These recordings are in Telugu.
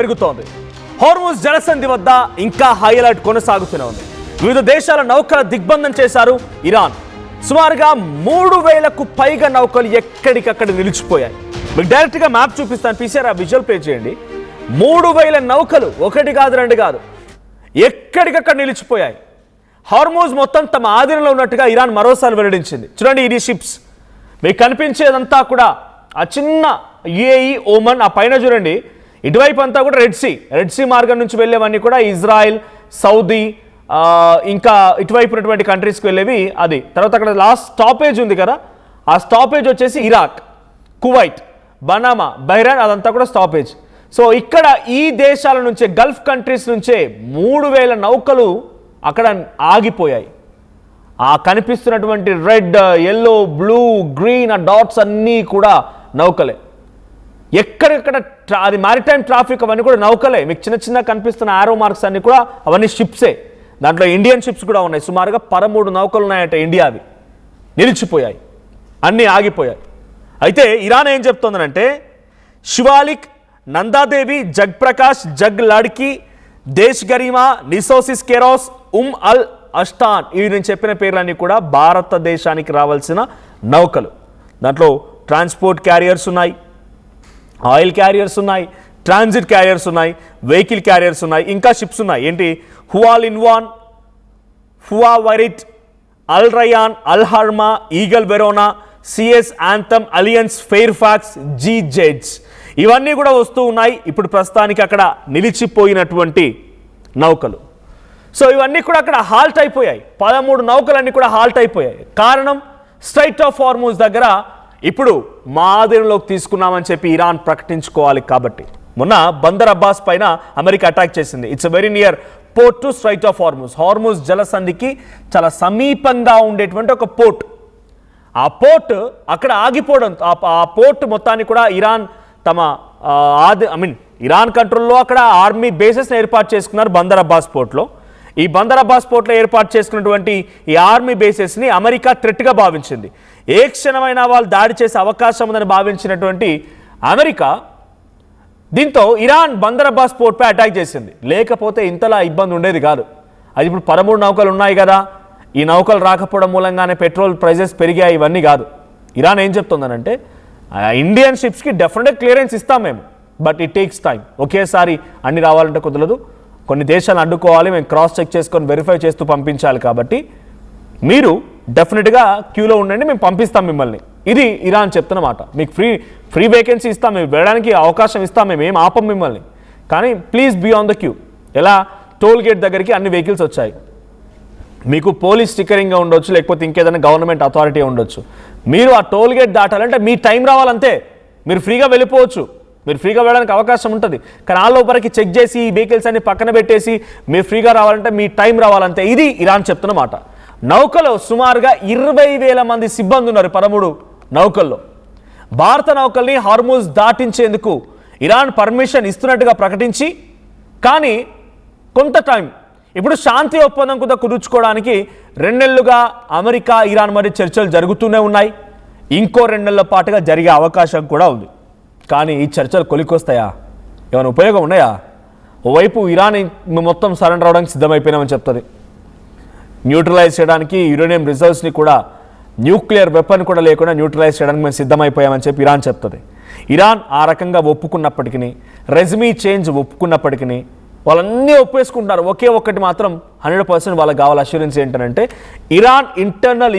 పెరుగుతోంది. హార్మూజ్ జలసంధి వద్ద ఇంకా హై అలర్ట్ కొనసాగుతూనే ఉంది. వివిధ దేశాల నౌకల దిగ్బంధం చేశారు ఇరాన్. సుమారుగా 3000కు పైగా నౌకలు ఎక్కడికక్కడ నిలిచిపోయాయి. మీకు డైరెక్ట్గా మ్యాప్ చూపిస్తాను, పీసీఆర్ ఆ విజువల్ ప్లే చేయండి. 3000 నౌకలు, ఒకటి కాదు రెండు కాదు, ఎక్కడికక్కడ నిలిచిపోయాయి. హార్మూజ్ మొత్తం తమ ఆధీనంలో ఉన్నట్టుగా ఇరాన్ మరోసారి వెల్లడించింది. చూడండి, ఇది షిప్స్ మీకు కనిపించేదంతా కూడా ఆ చిన్న యుఏఈ, ఓమన్, ఆ పైన చూడండి ఇటువైపు అంతా కూడా రెడ్ సీ మార్గం నుంచి వెళ్ళేవన్నీ కూడా ఇజ్రాయెల్, సౌదీ, ఇంకా ఇటువైపు ఉన్నటువంటి కంట్రీస్కి వెళ్ళేవి. అది తర్వాత అక్కడ లాస్ట్ స్టాపేజ్ ఉంది కదా, ఆ స్టాపేజ్ వచ్చేసి ఇరాక్, కువైట్, బనామా, బహ్రెయిన్, అదంతా కూడా స్టాపేజ్. సో ఇక్కడ ఈ దేశాల నుంచే, గల్ఫ్ కంట్రీస్ నుంచే 3000 నౌకలు అక్కడ ఆగిపోయాయి. ఆ కనిపిస్తున్నటువంటి రెడ్, ఎల్లో, బ్లూ, గ్రీన్, ఆ డాట్స్ అన్నీ కూడా నౌకలే. ఎక్కడెక్కడ అది మ్యారిటైమ్ ట్రాఫిక్, అవన్నీ కూడా నౌకలే. మీకు చిన్న చిన్న కనిపిస్తున్న ఆరో మార్క్స్ అన్నీ కూడా అవన్నీ షిప్సే. దాంట్లో ఇండియన్ షిప్స్ కూడా ఉన్నాయి. సుమారుగా 13 నౌకలు ఉన్నాయట ఇండియావి, నిలిచిపోయాయి, అన్నీ ఆగిపోయాయి. అయితే ఇరాన్ ఏం చెప్తోందనంటే శివాలిక్, నందాదేవి, జగ్ ప్రకాష్, జగ్ లడ్కి, దేశ్ గరిమా, నిసోసిస్ కెరోస్, అల్ అస్టాన్, ఇవి నేను చెప్పిన పేర్లన్నీ కూడా భారతదేశానికి రావాల్సిన నౌకలు. దాంట్లో ట్రాన్స్పోర్ట్ క్యారియర్స్ ఉన్నాయి, ఆయిల్ క్యారియర్స్ ఉన్నాయి, ట్రాన్సిట్ క్యారియర్స్ ఉన్నాయి, వెహికల్ క్యారియర్స్ ఉన్నాయి, ఇంకా షిప్స్ ఉన్నాయి. ఏంటి? హువా లిన్వాన్, హువా వైరిట్, అల్ రయాన్, అల్ హర్మా, Eagle Verona, CS Anthem, Alliance, Fairfax, జీ జెడ్స్, ఇవన్నీ కూడా వస్తూ ఉన్నాయి. ఇప్పుడు ప్రస్తుతానికి అక్కడ నిలిచిపోయినటువంటి నౌకలు. సో ఇవన్నీ కూడా అక్కడ హాల్ట్ అయిపోయాయి. 13 నౌకలన్నీ కూడా హాల్ట్ అయిపోయాయి. కారణం, స్ట్రైట్ ఆఫ్ హార్మూజ్ దగ్గర ఇప్పుడు మా ఆధీనంలోకి తీసుకున్నామని చెప్పి ఇరాన్ ప్రకటించుకోవాలి. కాబట్టి మొన్న బందర్ అబ్బాస్ పైన అమెరికా అటాక్ చేసింది. It's very near port to strait of Hormuz. Hormuz జలసంధికి చాలా సమీపంగా ఉండేటువంటి ఒక పోర్ట్. ఆ పోర్ట్ అక్కడ ఆగిపోవడం, ఆ పోర్ట్ మొత్తాన్ని కూడా ఇరాన్ తమ ఇరాన్ కంట్రోల్లో అక్కడ ఆర్మీ బేసెస్ని ఏర్పాటు చేసుకున్నారు బందర్ అబ్బాస్ పోర్ట్లో. ఈ బందర్ అబ్బాస్ పోర్ట్లో ఏర్పాటు చేసుకున్నటువంటి ఈ ఆర్మీ బేసెస్ని అమెరికా థ్రెట్గా భావించింది. ఏ క్షణమైనా వాళ్ళు దాడి చేసే అవకాశం ఉందని భావించినటువంటి అమెరికా దీంతో ఇరాన్ బందర్ అబ్బాస్ పోర్ట్పై అటాక్ చేసింది. లేకపోతే ఇంతలా ఇబ్బంది ఉండేది కాదు. అది ఇప్పుడు 13 నౌకలు ఉన్నాయి కదా, ఈ నౌకలు రాకపోవడం మూలంగానే పెట్రోల్ ప్రైజెస్ పెరిగాయి, ఇవన్నీ కాదు. ఇరాన్ ఏం చెప్తుందనంటే ఇండియన్ షిప్స్కి డెఫినెట్గా క్లియరెన్స్ ఇస్తాం మేము, బట్ ఇట్ టేక్స్ టైం. ఒకేసారి అన్ని రావాలంటే కుదరదు, కొన్ని దేశాలు అడ్డుకోవాలి, మేము క్రాస్ చెక్ చేసుకొని వెరిఫై చేస్తూ పంపించాలి. కాబట్టి మీరు డెఫినెట్గా క్యూలో ఉండండి, మేము పంపిస్తాం మిమ్మల్ని. ఇది ఇరాన్ చెప్తున్న మాట. మీకు ఫ్రీ వేకెన్సీ ఇస్తాం, మేము వెళ్ళడానికి అవకాశం ఇస్తాం, మేము ఏం ఆపం మిమ్మల్ని, కానీ please be on the queue. ఎలా టోల్ గేట్ దగ్గరికి అన్ని వెహికల్స్ వచ్చాయి, మీకు పోలీస్ స్టిక్కరింగ్గా ఉండొచ్చు, లేకపోతే ఇంకేదైనా గవర్నమెంట్ అథారిటీ ఉండొచ్చు. మీరు ఆ టోల్ గేట్ దాటాలంటే మీ టైం రావాలంతే. మీరు ఫ్రీగా వెళ్ళిపోవచ్చు, మీరు ఫ్రీగా వెళ్ళడానికి అవకాశం ఉంటుంది. కానీ ఆ లోపలికి చెక్ చేసి ఈ వెహికల్స్ అన్ని పక్కన పెట్టేసి మీరు ఫ్రీగా రావాలంటే మీ టైం రావాలంతే. ఇది ఇరాన్ చెప్తున్న మాట. నౌకలో సుమారుగా 20,000 మంది సిబ్బంది ఉన్నారు 13 నౌకల్లో. భారత నౌకల్ని హార్మూజ్ దాటించేందుకు ఇరాన్ పర్మిషన్ ఇస్తున్నట్టుగా ప్రకటించి, కానీ కొంత టైం, ఇప్పుడు శాంతి ఒప్పందం కూడా కుదుర్చుకోవడానికి 2 నెలలుగా అమెరికా, ఇరాన్ మరి చర్చలు జరుగుతూనే ఉన్నాయి. ఇంకో 2 నెలల పాటుగా జరిగే అవకాశం కూడా ఉంది. కానీ ఈ చర్చలు కొలికొస్తాయా? ఏమైనా ఉపయోగం ఉన్నాయా? ఓవైపు ఇరాన్ మొత్తం సరెండర్ అవడానికి సిద్ధమైపోయినామని చెప్తుంది. న్యూట్రలైజ్ చేయడానికి యురేనియం రిజర్వ్స్ని కూడా, న్యూక్లియర్ వెపన్ కూడా లేకుండా న్యూట్రలైజ్ చేయడానికి మేము సిద్ధమైపోయామని చెప్పి ఇరాన్ చెప్తుంది. ఇరాన్ ఆ రకంగా ఒప్పుకున్నప్పటికీ, రెజ్మీ చేంజ్ ఒప్పుకున్నప్పటికీ, వాళ్ళన్నీ ఒప్పేసుకుంటున్నారు. ఒకే ఒక్కటి మాత్రం 100% వాళ్ళకి కావాలి అష్యూరెన్స్ ఏంటంటే ఇరాన్ ఇంటర్నల్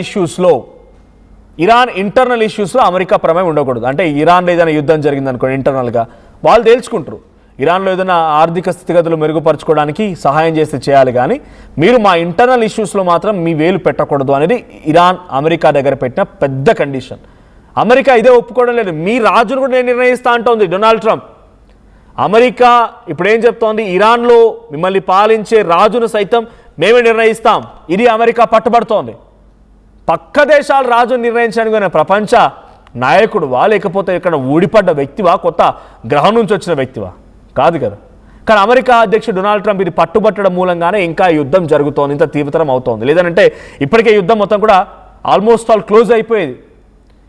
ఇష్యూస్లో అమెరికా ప్రమేయం ఉండకూడదు. అంటే ఇరాన్లో ఏదైనా యుద్ధం జరిగిందనుకోండి, ఇంటర్నల్గా వాళ్ళు తేల్చుకుంటారు. ఇరాన్లో ఏదైనా ఆర్థిక స్థితిగతులు మెరుగుపరచుకోవడానికి సహాయం చేస్తే చేయాలి, కానీ మీరు మా ఇంటర్నల్ ఇష్యూస్లో మాత్రం మీ వేలు పెట్టకూడదు అనేది ఇరాన్ అమెరికా దగ్గర పెట్టిన పెద్ద కండిషన్. అమెరికా ఇదే ఒప్పుకోవడం లేదు. మీ రాజును కూడా నేను నిర్ణయిస్తా అంటోంది డొనాల్డ్ ట్రంప్. అమెరికా ఇప్పుడు ఏం చెప్తోంది? ఇరాన్లో మిమ్మల్ని పాలించే రాజును సైతం మేమే నిర్ణయిస్తాం. ఇది అమెరికా పట్టుబడుతోంది. పక్క దేశాల రాజును నిర్ణయించడానికి ప్రపంచ నాయకుడువా, లేకపోతే ఇక్కడ ఊడిపడ్డ వ్యక్తివా, కొత్త గ్రహం నుంచి వచ్చిన వ్యక్తివా? కాదు కదా. కానీ అమెరికా అధ్యక్షుడు డొనాల్డ్ ట్రంప్ ఇది పట్టుబట్టడం మూలంగానే ఇంకా యుద్ధం జరుగుతోంది, ఇంత తీవ్రతరం అవుతోంది. లేదంటే ఇప్పటికే యుద్ధం మొత్తం కూడా ఆల్మోస్ట్ ఆల్ క్లోజ్ అయిపోయేది.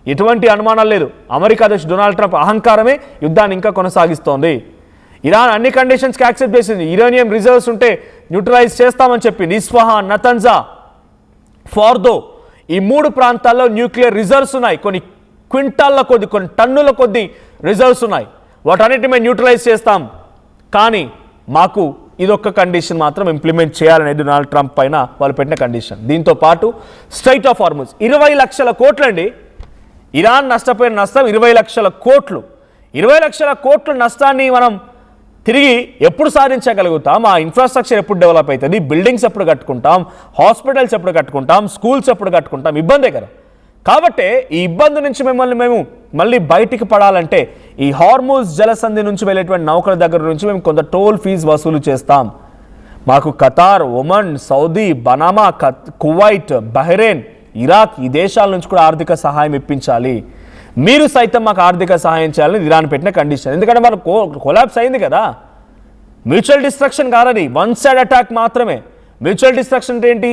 ఎటువంటి అనుమానాలు లేదు. అమెరికా అధ్యక్షుడు డొనాల్డ్ ట్రంప్ అహంకారమే యుద్ధాన్ని ఇంకా కొనసాగిస్తోంది. ఇరాన్ అన్ని కండిషన్స్కి యాక్సెప్ట్ చేసింది. యురేనియం రిజర్వ్స్ ఉంటే న్యూట్రలైజ్ చేస్తామని చెప్పింది. ఇస్ఫహాన్, నతన్జా, ఫార్దో ఈ 3 ప్రాంతాల్లో న్యూక్లియర్ రిజర్వ్స్ ఉన్నాయి. కొన్ని క్వింటాల్ల కొద్ది, కొన్ని టన్నుల కొద్ది రిజర్వ్స్ ఉన్నాయి. వాటన్నిటి మేము న్యూట్రలైజ్ చేస్తాం. కానీ మాకు ఇదొక్క కండిషన్ మాత్రం ఇంప్లిమెంట్ చేయాలనేది డొనాల్డ్ ట్రంప్ పైన వాళ్ళు పెట్టిన కండిషన్. దీంతో పాటు స్ట్రైట్ ఆఫ్ హార్ముజ్ 20 లక్షల కోట్లు అండి. ఇరాన్ నష్టపోయిన నష్టం 20 లక్షల కోట్లు. 20 లక్షల కోట్ల నష్టాన్ని మనం తిరిగి ఎప్పుడు సాధించగలుగుతాం? ఆ ఇన్ఫ్రాస్ట్రక్చర్ ఎప్పుడు డెవలప్ అవుతుంది? బిల్డింగ్స్ ఎప్పుడు కట్టుకుంటాం? హాస్పిటల్స్ ఎప్పుడు కట్టుకుంటాం? స్కూల్స్ ఎప్పుడు కట్టుకుంటాం? ఇబ్బందే కదా. కాబట్టి ఈ ఇబ్బంది నుంచి మేము మళ్ళీ బయటికి పడాలంటే ఈ హార్ముజ్ జలసంధి నుంచి వెళ్ళేటువంటి నౌకల దగ్గర నుంచి మేము కొంత టోల్ ఫీజు వసూలు చేస్తాం. మాకు Qatar, Oman, Saudi, Panama, Kuwait, Bahrain, Iraq ఈ దేశాల నుంచి కూడా ఆర్థిక సహాయం ఇప్పించాలి. మీరు సైతం మాకు ఆర్థిక సహాయం చేయాలని ఇరాన్ పెట్టిన కండిషన్. ఎందుకంటే మనం కొలాప్స్ అయింది కదా. మ్యూచువల్ డిస్ట్రక్షన్ కాదని, వన్ సైడ్ అటాక్ మాత్రమే. మ్యూచువల్ డిస్ట్రక్షన్ అంటే ఏంటి?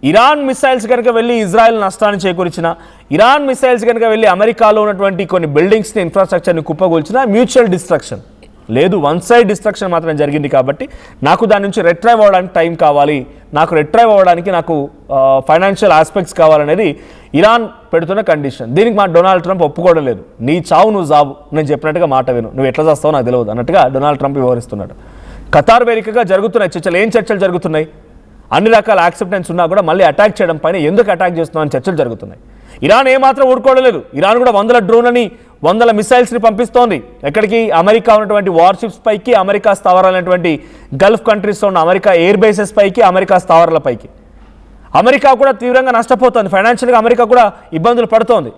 ఇరాన్ మిసైల్స్ కనుక వెళ్ళి ఇజ్రాయెల్ నష్టాన్ని చేకూర్చిన, ఇరాన్ మిసైల్స్ కనుక వెళ్ళి అమెరికాలో ఉన్నటువంటి కొన్ని బిల్డింగ్స్ని, ఇన్ఫ్రాస్ట్రక్చర్ని కుప్పగొల్చిన మ్యూచువల్ డిస్ట్రక్షన్ లేదు. వన్ సైడ్ డిస్ట్రక్షన్ మాత్రం జరిగింది. కాబట్టి నాకు దాని నుంచి రిట్రైవ్ అవ్వడానికి టైం కావాలి, నాకు రిట్రైవ్ అవ్వడానికి నాకు ఫైనాన్షియల్ ఆస్పెక్ట్స్ కావాలనేది ఇరాన్ పెడుతున్న కండిషన్. దీనికి మా డొనాల్డ్ ట్రంప్ ఒప్పుకోవడం లేదు. నీ చావు నువ్వు జాబు, నేను చెప్పినట్టుగా మాట విను, నువ్వు ఎట్లా చేస్తావో నాకు తెలియదు అన్నట్టుగా డొనాల్డ్ ట్రంప్ వ్యవహరిస్తున్నాడు. ఖతార్ వేదికగా జరుగుతున్నాయి చర్చలు. ఏం చర్చలు జరుగుతున్నాయి? అన్ని రకాల యాక్సెప్టెన్స్ ఉన్నా కూడా మళ్ళీ అటాక్ చేయడం పైన ఎందుకు అటాక్ చేస్తున్నామని చర్చలు జరుగుతున్నాయి. ఇరాన్ ఏమాత్రం ఊరుకోవడం లేదు. ఇరాన్ కూడా 100 డ్రోన్లని, 100 మిసైల్స్ని పంపిస్తోంది. ఎక్కడికి? అమెరికా ఉన్నటువంటి వార్షిప్స్ పైకి, అమెరికా స్థావరాలైనటువంటి గల్ఫ్ కంట్రీస్లో ఉన్న అమెరికా ఎయిర్ బేసెస్ పైకి, అమెరికా స్థావరాల పైకి. అమెరికా కూడా తీవ్రంగా నష్టపోతుంది. ఫైనాన్షియల్గా అమెరికా కూడా ఇబ్బందులు పడుతోంది.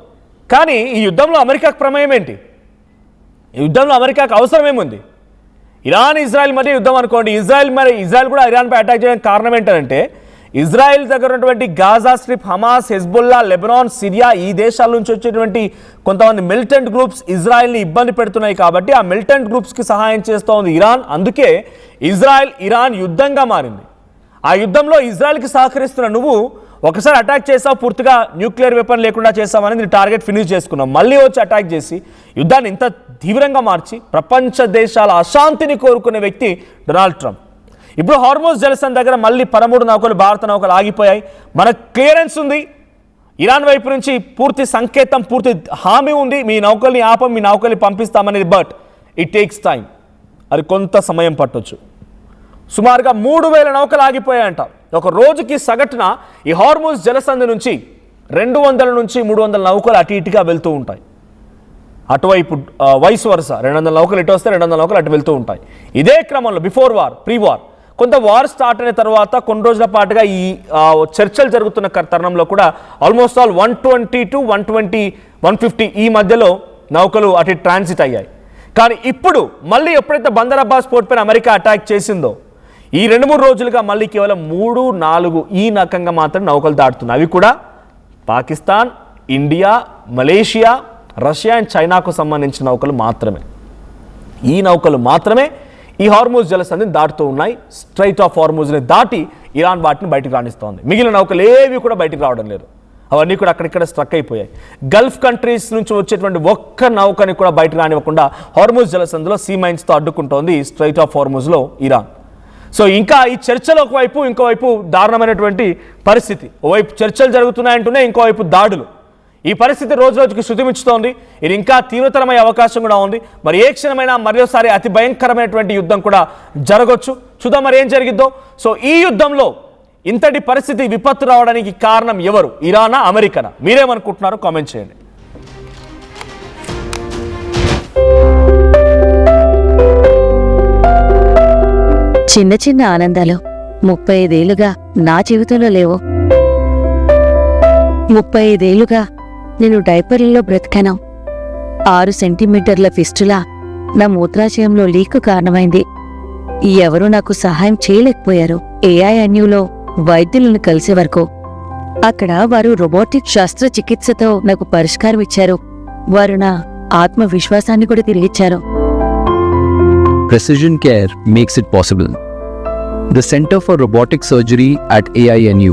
కానీ ఈ యుద్ధంలో అమెరికాకు ప్రమేయం ఏంటి? ఈ యుద్ధంలో అమెరికాకు అవసరం ఏముంది? ఇరాన్ ఇజ్రాయెల్ మధ్య యుద్ధం అనుకోండి. ఇజ్రాయెల్ కూడా ఇరాన్పై అటాక్ చేయడానికి కారణం ఏంటంటే ఇజ్రాయెల్ దగ్గర ఉన్నటువంటి Gaza strip, Hamas, Hezbollah, Lebanon, Syria ఈ దేశాల నుంచి వచ్చేటువంటి కొంతమంది మిలిటెంట్ గ్రూప్స్ ఇజ్రాయెల్ని ఇబ్బంది పెడుతున్నాయి. కాబట్టి ఆ మిలిటెంట్ గ్రూప్స్కి సహాయం చేస్తూ ఉంది ఇరాన్. అందుకే ఇరాన్ యుద్ధంగా మారింది. ఆ యుద్ధంలో ఇజ్రాయెల్కి సహకరిస్తున్న నువ్వు ఒకసారి అటాక్ చేసావు, పూర్తిగా న్యూక్లియర్ వెపన్ లేకుండా చేసావనేది టార్గెట్ ఫినిష్ చేసుకున్నావు. మళ్ళీ వచ్చి అటాక్ చేసి యుద్ధాన్ని ఇంత తీవ్రంగా మార్చి ప్రపంచ దేశాల అశాంతిని కోరుకునే వ్యక్తి డొనాల్డ్ ట్రంప్. ఇప్పుడు హార్ముజ్ జలసంధి దగ్గర మళ్ళీ 13 నౌకలు, భారత నౌకలు ఆగిపోయాయి. మనకు క్లియరెన్స్ ఉంది, ఇరాన్ వైపు నుంచి పూర్తి సంకేతం, పూర్తి హామీ ఉంది, మీ నౌకల్ని ఆపం, మీ నౌకల్ని పంపిస్తామనేది. But it takes time. అది కొంత సమయం పట్టొచ్చు. సుమారుగా 3000 నౌకలు ఆగిపోయాయంట. ఒక రోజుకి సగటున ఈ హార్ముజ్ జలసంధి నుంచి 200 నుంచి 300 నౌకలు అటు ఇటుగా వెళ్తూ ఉంటాయి. అటువైపు వైస్ వరుస 200 నౌకలు ఇటు వస్తే 200 నౌకలు అటు వెళ్తూ ఉంటాయి. ఇదే క్రమంలో బిఫోర్ వార్, ప్రీ వార్, కొంత వార్ స్టార్ట్ అయిన తర్వాత కొన్ని రోజుల పాటుగా ఈ చర్చలు జరుగుతున్న తరుణంలో కూడా ఆల్మోస్ట్ ఆల్ 120 to 150 ఈ మధ్యలో నౌకలు అటు ట్రాన్సిట్ అయ్యాయి. కానీ ఇప్పుడు మళ్ళీ ఎప్పుడైతే బందర్ అబ్బాస్ పోర్ట్ పైన అమెరికా అటాక్ చేసిందో ఈ 2-3 రోజులుగా మళ్ళీ కేవలం 3-4 ఈ రకంగా మాత్రం నౌకలు దాటుతున్నాయి. అవి కూడా Pakistan, India, Malaysia, Russia and చైనాకు సంబంధించిన నౌకలు మాత్రమే. ఈ నౌకలు మాత్రమే ఈ హార్ముజ్ జలసంధిని దాటుతూ ఉన్నాయి. స్ట్రైట్ ఆఫ్ హార్ముజ్ని దాటి ఇరాన్ వాటిని బయటకు రాణిస్తోంది. మిగిలిన నౌకలు ఏవి కూడా బయటకు రావడం లేదు. అవన్నీ కూడా అక్కడిక్కడ స్ట్రక్ అయిపోయాయి. గల్ఫ్ కంట్రీస్ నుంచి వచ్చేటువంటి ఒక్క నౌకని కూడా బయటకు రానివ్వకుండా హార్ముజ్ జలసంధిలో సీ మైన్స్తో అడ్డుకుంటోంది స్ట్రైట్ ఆఫ్ హార్ముజ్లో ఇరాన్. సో ఇంకా ఈ చర్చలు ఒకవైపు, ఇంకోవైపు దారుణమైనటువంటి పరిస్థితి. ఓవైపు చర్చలు జరుగుతున్నాయంటూనే ఇంకోవైపు దాడులు. ఈ పరిస్థితి రోజు రోజుకి శృతిమిచ్చుతోంది. ఇది ఇంకా తీవ్రతరమయ్యే అవకాశం కూడా ఉంది. మరి ఏ క్షణమైనా మరోసారి అతి భయంకరమైనటువంటి యుద్ధం కూడా జరగవచ్చు. చూద్దాం మరి ఏం జరిగిద్దో. సో ఈ యుద్ధంలో ఇంతటి పరిస్థితి, విపత్తు రావడానికి కారణం ఎవరు? ఇరానా, అమెరికానా? మీరేమనుకుంటున్నారో కామెంట్ చేయండి. చిన్న చిన్న ఆనందాలు 35 ఏళ్లుగా నా జీవితంలో లేవు. 35 ఏళ్లుగా నేను డైపర్లలో బ్రతికాను. 6 సెంటీమీటర్ల ఫిస్టులా నా మూత్రాశయంలో లీక్ కారణమైంది. ఎవరూ నాకు సహాయం చేయలేకపోయారు. ఏఐఎన్యూలో వైద్యులను కలిసే వరకు. అక్కడ వారు రోబోటిక్ శస్త్రచికిత్సతో నాకు పరిష్కారం ఇచ్చారు. వారు నా ఆత్మవిశ్వాసాన్ని కూడా తిరిగిచ్చారు. Precision care makes it possible. The Center for Robotic Surgery at AINU